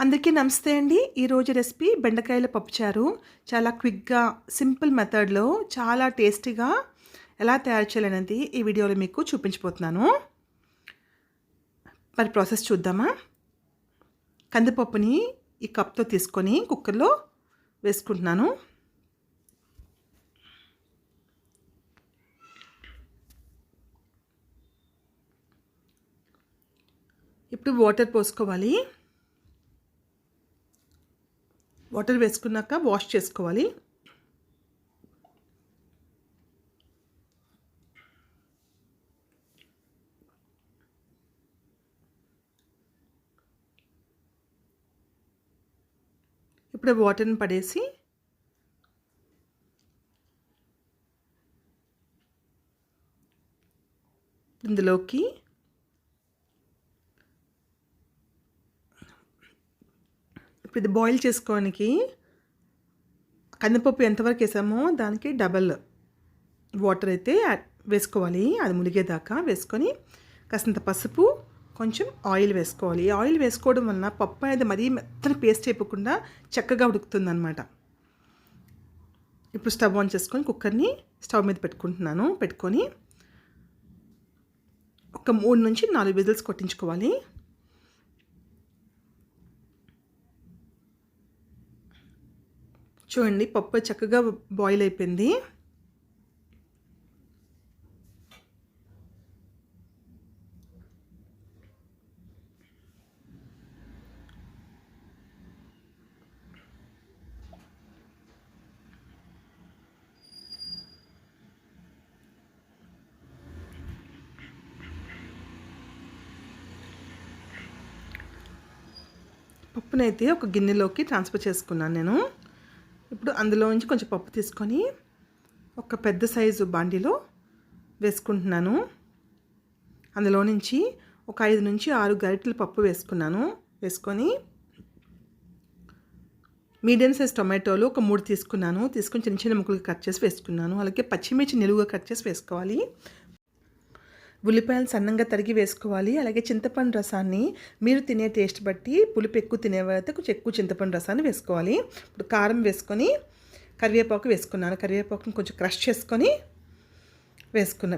అందరికీ నమస్తే అండి. ఈరోజు రెసిపీ బెండకాయల పప్పుచారు. చాలా క్విక్‌గా, సింపుల్ మెథడ్‌లో చాలా టేస్టీగా ఎలా తయారు చేయాలనేది ఈ వీడియోలో మీకు చూపించబోతున్నాను. మరి ప్రాసెస్ చూద్దామా? కందిపప్పుని ఈ కప్‌తో తీసుకొని కుక్కర్‌లో వేసుకుంటున్నాను. ఇప్పుడు వాటర్ పోసుకోవాలి. వాటర్ వేసుకున్నాక వాష్ చేసుకోవాలి. ఇప్పుడు వాటర్ని పడేసి ఇందులోకి ఇప్పుడు ఇది బాయిల్ చేసుకోవడానికి కందిపప్పు ఎంతవరకు వేసామో దానికి డబల్ వాటర్ అయితే వేసుకోవాలి. అది మునిగేదాకా వేసుకొని కాసింత పసుపు, కొంచెం ఆయిల్ వేసుకోవాలి. ఈ ఆయిల్ వేసుకోవడం వలన పప్పు అనేది మరీ మెత్తని పేస్ట్ అయిపోకుండా చక్కగా ఉడుకుతుందన్నమాట. ఇప్పుడు స్టవ్ ఆన్ చేసుకొని కుక్కర్ని స్టవ్ మీద పెట్టుకుంటున్నాను. పెట్టుకొని ఒక 3 నుంచి 4 విజిల్స్ కొట్టించుకోవాలి. చూడండి, పప్పు చక్కగా బాయిల్ అయిపోయింది. పప్పునైతే ఒక గిన్నెలోకి ట్రాన్స్ఫర్ చేసుకున్నాను నేను. ఇప్పుడు అందులో నుంచి కొంచెం పప్పు తీసుకొని ఒక పెద్ద సైజు బాండీలో వేసుకుంటున్నాను. అందులో నుంచి ఒక 5 నుంచి 6 గరిటెల పప్పు వేసుకున్నాను. వేసుకొని మీడియం సైజ్ టొమాటోలు ఒక 3 తీసుకున్నాను. తీసుకొని చిన్న చిన్న ముక్కలుగా కట్ చేసి వేసుకున్నాను. అలాగే పచ్చిమిర్చి నిలువుగా కట్ చేసి వేసుకోవాలి. ఉల్లిపాయలు సన్నంగా తరిగి వేసుకోవాలి. అలాగే చింతపండు రసాన్ని మీరు తినే టేస్ట్ బట్టి, పులుపు ఎక్కువ తినేవారైతే కొంచెం ఎక్కువ చింతపండు రసాన్ని వేసుకోవాలి. ఇప్పుడు కారం వేసుకొని కరివేపాకు వేసుకున్నాను. కరివేపాకుని కొంచెం క్రష్ చేసుకొని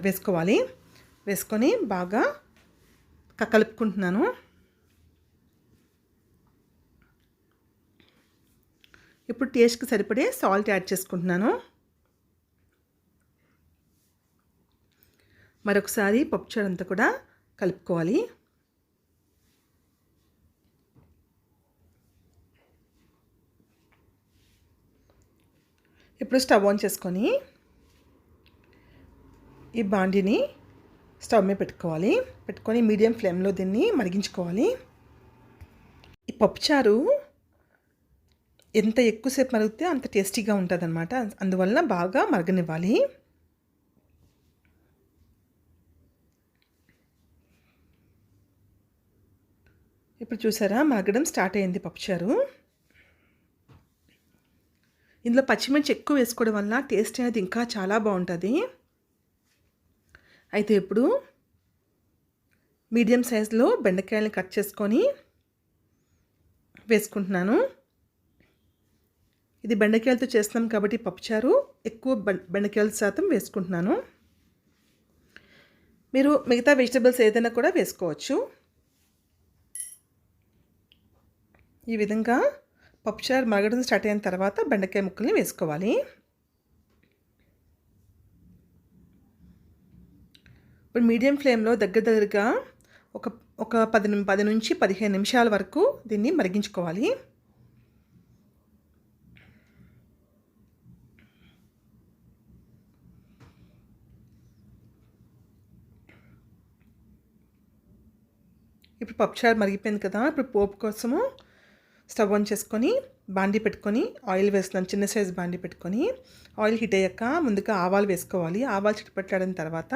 వేసుకోవాలి. వేసుకొని బాగా కలుపుకుంటున్నాను. ఇప్పుడు టేస్ట్కి సరిపడే సాల్ట్ యాడ్ చేసుకుంటున్నాను. మరొకసారి పప్పుచారు అంతా కూడా కలుపుకోవాలి. ఇప్పుడు స్టవ్ ఆన్ చేసుకొని ఈ బాండీని స్టవ్ మీద పెట్టుకొని మీడియం ఫ్లేమ్లో దీన్ని మరిగించుకోవాలి. ఈ పప్పుచారు ఎంత ఎక్కువసేపు మరిగితే అంత టేస్టీగా ఉంటుందన్నమాట. అందువలన బాగా మరగనివ్వాలి. ఇప్పుడు చూసారా, మరగడం స్టార్ట్ అయింది పప్పుచారు. ఇందులో పచ్చిమిర్చి ఎక్కువ వేసుకోవడం వల్ల టేస్ట్ అనేది ఇంకా చాలా బాగుంటుంది. అయితే ఇప్పుడు మీడియం సైజులో బెండకాయలను కట్ చేసుకొని వేసుకుంటున్నాను. ఇది బెండకాయలతో చేస్తున్నాం కాబట్టి పప్పుచారు ఎక్కువ బెండకాయల శాతం వేసుకుంటున్నాను. మీరు మిగతా వెజిటబుల్స్ ఏదైనా కూడా వేసుకోవచ్చు. ఈ విధంగా పప్పుచారు మరగడం స్టార్ట్ అయిన తర్వాత బెండకాయ ముక్కల్ని వేసుకోవాలి. ఇప్పుడు మీడియం ఫ్లేమ్లో దగ్గరగా ఒక 10 నుంచి 15 నిమిషాల వరకు దీన్ని మరిగించుకోవాలి. ఇప్పుడు పప్పుచారు మరిగిపోయింది కదా. ఇప్పుడు పోపు కోసము స్టవ్ ఆన్ చేసుకొని బాండీ పెట్టుకొని ఆయిల్ వేస్తున్నాను. చిన్న సైజు బాండీ పెట్టుకొని ఆయిల్ హీట్ అయ్యాక ముందుగా ఆవాలు వేసుకోవాలి. ఆవాలు చిటపట్లాడిన తర్వాత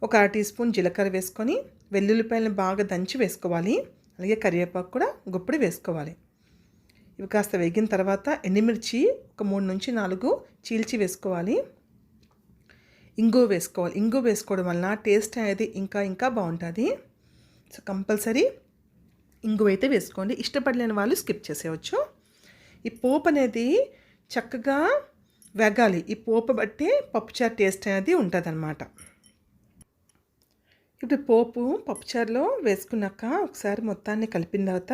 ఒక 1/2 టీ స్పూన్ జీలకర్ర వేసుకొని వెల్లుల్లిపాయలను బాగా దంచి వేసుకోవాలి. అలాగే కరివేపాకు కూడా గుప్పిడి వేసుకోవాలి. ఇవి కాస్త వేగిన తర్వాత ఎండుమిర్చి ఒక 3 నుంచి 4 చీల్చి వేసుకోవాలి. ఇంగువ వేసుకోవాలి. ఇంగువ వేసుకోవడం వలన టేస్ట్ అనేది ఇంకా బాగుంటుంది. సో కంపల్సరీ ఇంగువ అయితే వేసుకోండి. ఇష్టపడలేని వాళ్ళు స్కిప్ చేసేయచ్చు. ఈ పోపు అనేది చక్కగా వేగాలి. ఈ పోపు బట్టి పప్పుచారు టేస్ట్ అనేది ఉంటుందన్నమాట. ఇప్పుడు పప్పుచారులో వేసుకున్నాక ఒకసారి మొత్తాన్ని కలిపిన తర్వాత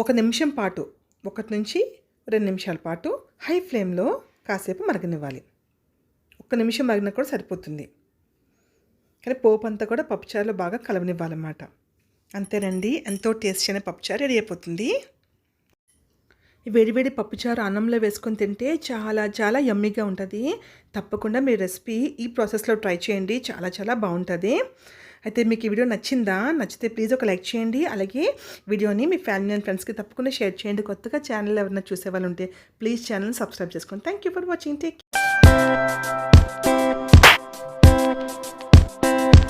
ఒక నిమిషం పాటు 1 నుంచి 2 నిమిషాల పాటు హై ఫ్లేమ్లో కాసేపు మరగనివ్వాలి. 1 నిమిషం మరిగినా కూడా సరిపోతుంది. కానీ పోపు అంతా కూడా పప్పుచారులో బాగా కలవనివ్వాలన్నమాట. అంతేనండి, ఎంతో టేస్టీ అయిన పప్పుచారు రెడీ అయిపోతుంది. ఈ వేడివేడి పప్పుచారు అన్నంలో వేసుకొని తింటే చాలా చాలా యమ్మీగా ఉంటుంది. తప్పకుండా మీ రెసిపీ ఈ ప్రాసెస్లో ట్రై చేయండి, చాలా చాలా బాగుంటుంది. అయితే మీకు ఈ వీడియో నచ్చిందా? నచ్చితే ప్లీజ్ ఒక లైక్ చేయండి. అలాగే వీడియోని మీ ఫ్యామిలీ అండ్ ఫ్రెండ్స్కి తప్పకుండా షేర్ చేయండి. కొత్తగా ఛానల్ ఎవరైనా చూసే వాళ్ళు ఉంటే ప్లీజ్ ఛానల్ని సబ్స్క్రైబ్ చేసుకోండి. Thank you for watching. Take care.